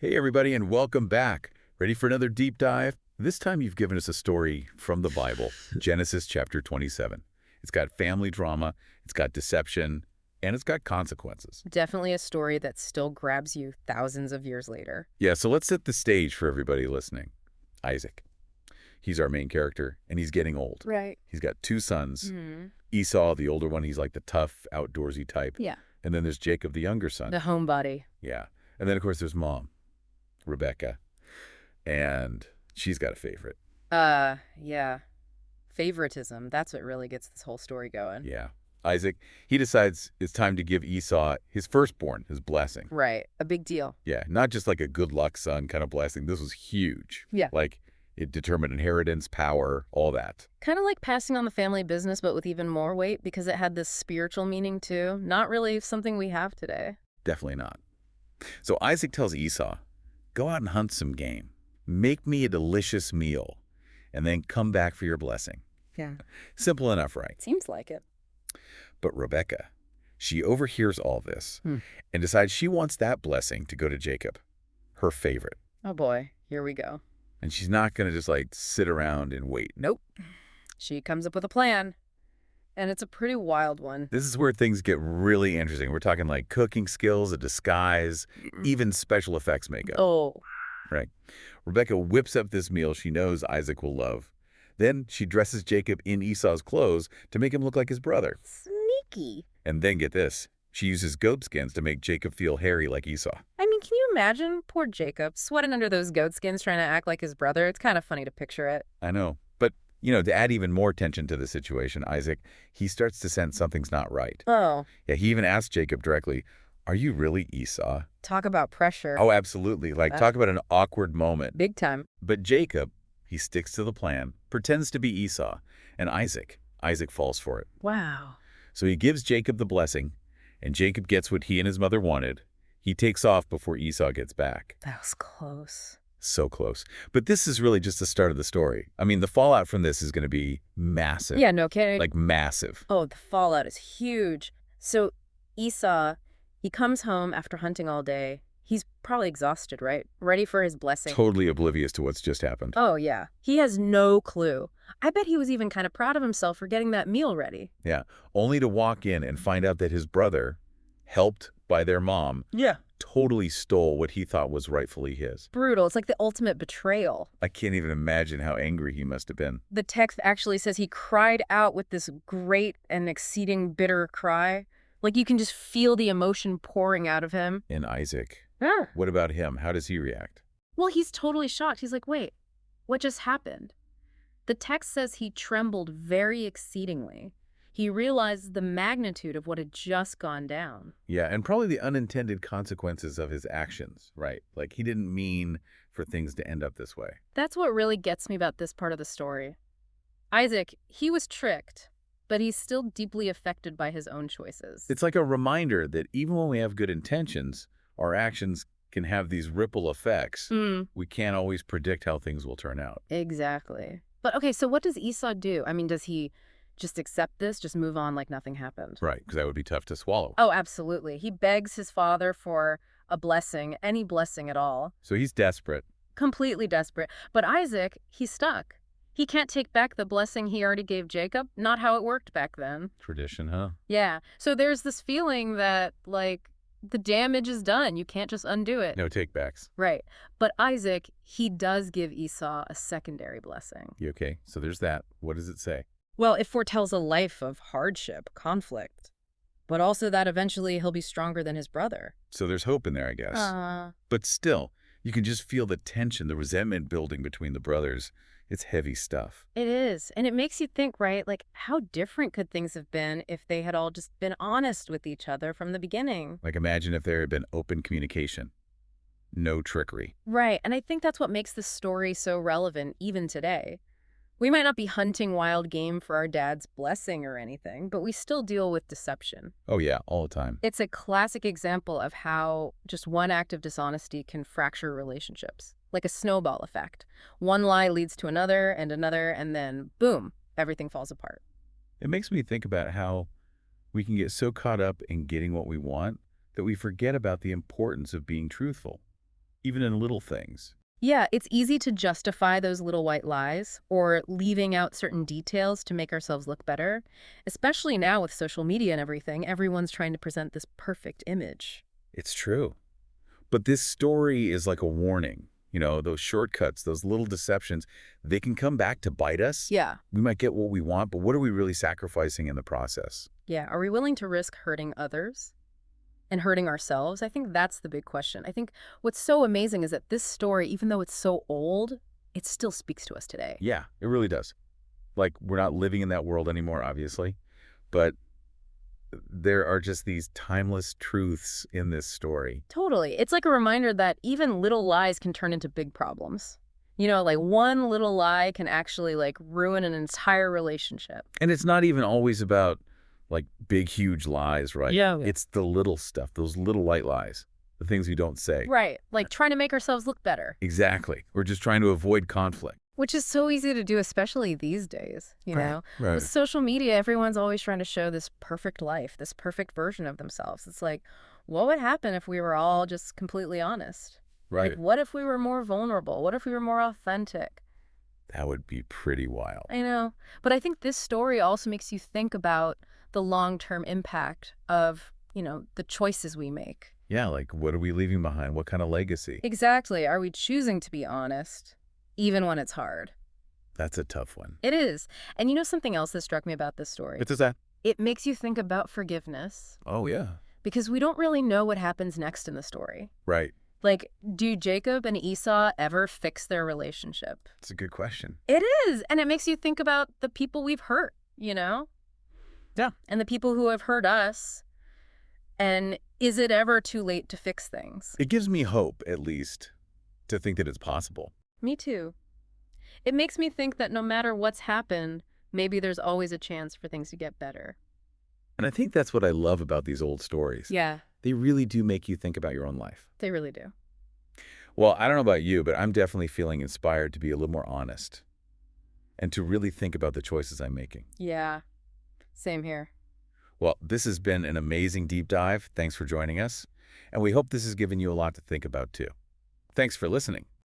Hey, everybody, and welcome back. Ready for another deep dive? This time you've given us a story from the Bible, Genesis chapter 27. It's got family drama, it's got deception, and it's got consequences. Definitely a story that still grabs you thousands of years later. Yeah, so let's set the stage for everybody listening. Isaac. He's our main character, and he's getting old. Right. He's got two sons. Hmm. Esau, the older one, he's like the tough, outdoorsy type. Yeah. And then there's Jacob, the younger son. The homebody. Yeah. And then, of course, there's Mom, Rebekah. And she's got a favorite. Yeah. Favoritism. That's what really gets this whole story going. Yeah. Isaac, he decides it's time to give Esau his firstborn, his blessing. Right. A big deal. Yeah, not just like a good luck son kind of blessing. This was huge. Yeah. Like it determined inheritance, power, all that. Kind of like passing on the family business, but with even more weight because it had this spiritual meaning too. Not really something we have today. Definitely not. So Isaac tells Esau, go out and hunt some game. Make me a delicious meal, and then come back for your blessing. Yeah. Simple enough, right? Seems like it. But Rebekah, she overhears all this Hmm. and decides she wants that blessing to go to Jacob, her favorite. Oh boy. Here we go. And she's not going to just like sit around and wait. Nope. She comes up with a plan. And it's a pretty wild one. This is where things get really interesting. We're talking like cooking skills, a disguise, even special effects makeup. Oh. Right. Rebekah whips up this meal she knows Isaac will love. Then she dresses Jacob in Esau's clothes to make him look like his brother. Sneaky. And then get this. She uses goat skins to make Jacob feel hairy like Esau. I mean, can you imagine poor Jacob sweating under those goat skins trying to act like his brother? It's kind of funny to picture it. I know. But, to add even more tension to the situation, Isaac, he starts to sense something's not right. Oh. Yeah, he even asks Jacob directly, are you really Esau? Talk about pressure. Oh, absolutely. Like, talk about an awkward moment. Big time. But Jacob, he sticks to the plan, pretends to be Esau, and Isaac falls for it. Wow. So he gives Jacob the blessing, and Jacob gets what he and his mother wanted. He takes off before Esau gets back. That was close. So close. But this is really just the start of the story. I mean, the fallout from this is going to be massive. Yeah, no kidding. Like massive. Oh, the fallout is huge. So Esau, he comes home after hunting all day. He's probably exhausted, right? Ready for his blessing. Totally oblivious to what's just happened. Oh, yeah. He has no clue. I bet he was even kind of proud of himself for getting that meal ready. Yeah. Only to walk in and find out that his brother, helped by their mom, totally stole what he thought was rightfully his. Brutal. It's like the ultimate betrayal. I can't even imagine how angry he must have been. The text actually says he cried out with this great and exceeding bitter cry. Like you can just feel the emotion pouring out of him. And Isaac, Yeah. what about him? How does he react? Well, he's totally shocked. He's like, wait, what just happened? The text says he trembled very exceedingly. He realized the magnitude of what had just gone down. Yeah, and probably the unintended consequences of his actions, right? Like he didn't mean for things to end up this way. That's what really gets me about this part of the story. Isaac, he was tricked, but he's still deeply affected by his own choices. It's like a reminder that even when we have good intentions, our actions can have these ripple effects. We can't always predict how things will turn out. Exactly. But okay, so what does Esau do? I mean, does he just accept this, just move on like nothing happened? Right, because that would be tough to swallow. Oh, absolutely. He begs his father for a blessing, any blessing at all. So he's desperate. Completely desperate. But Isaac, he's stuck. He can't take back the blessing he already gave Jacob. Not how it worked back then. Tradition, huh? Yeah. So there's this feeling that, like, the damage is done. You can't just undo it. No takebacks. Right. But Isaac, he does give Esau a secondary blessing. You okay? So there's that. What does it say? Well, it foretells a life of hardship, conflict, but also that eventually he'll be stronger than his brother. So there's hope in there, I guess. But still, you can just feel the tension, the resentment building between the brothers. It's heavy stuff. It is. And it makes you think, right? Like, how different could things have been if they had all just been honest with each other from the beginning? Like imagine if there had been open communication. No trickery. Right. And I think that's what makes this story so relevant even today. We might not be hunting wild game for our dad's blessing or anything, but we still deal with deception. Oh yeah, all the time. It's a classic example of how just one act of dishonesty can fracture relationships, like a snowball effect. One lie leads to another, and then boom, everything falls apart. It makes me think about how we can get so caught up in getting what we want that we forget about the importance of being truthful. even in little things. Yeah, it's easy to justify those little white lies or leaving out certain details to make ourselves look better. Especially now with social media and everything, everyone's trying to present this perfect image. It's true. But this story is like a warning. Those shortcuts, those little deceptions, they can come back to bite us. Yeah. We might get what we want, but what are we really sacrificing in the process? Yeah. Are we willing to risk hurting others and hurting ourselves? I think that's the big question. I think what's so amazing is that this story, even though it's so old, it still speaks to us today. Yeah, it really does. Like, we're not living in that world anymore, obviously, but there are just these timeless truths in this story. Totally. It's like a reminder that even little lies can turn into big problems. Like one little lie can actually like ruin an entire relationship. And it's not even always about like big, huge lies, right? Yeah. It's the little stuff, those little white lies, the things we don't say. Right. Like trying to make ourselves look better. Exactly. We're just trying to avoid conflict. Which is so easy to do, especially these days, Right. With social media, everyone's always trying to show this perfect life, this perfect version of themselves. It's like, what would happen if we were all just completely honest? Right. Like, what if we were more vulnerable? What if we were more authentic? That would be pretty wild. I know. But I think this story also makes you think about the long-term impact of, the choices we make. Yeah, like what are we leaving behind? What kind of legacy? Exactly. Are we choosing to be honest, even when it's hard? That's a tough one. It is. And something else that struck me about this story? What is that? It makes you think about forgiveness. Oh, yeah. Because we don't really know what happens next in the story. Right. Like, do Jacob and Esau ever fix their relationship? It's a good question. It is. And it makes you think about the people we've hurt, Yeah. And the people who have hurt us. And is it ever too late to fix things? It gives me hope, at least, to think that it's possible. Me too. It makes me think that no matter what's happened, maybe there's always a chance for things to get better. And I think that's what I love about these old stories. Yeah, They really do make you think about your own life. they really do. Well, I don't know about you, but I'm definitely feeling inspired to be a little more honest and to really think about the choices I'm making. Yeah, same here. Well, this has been an amazing deep dive. Thanks for joining us. And we hope this has given you a lot to think about, too. Thanks for listening.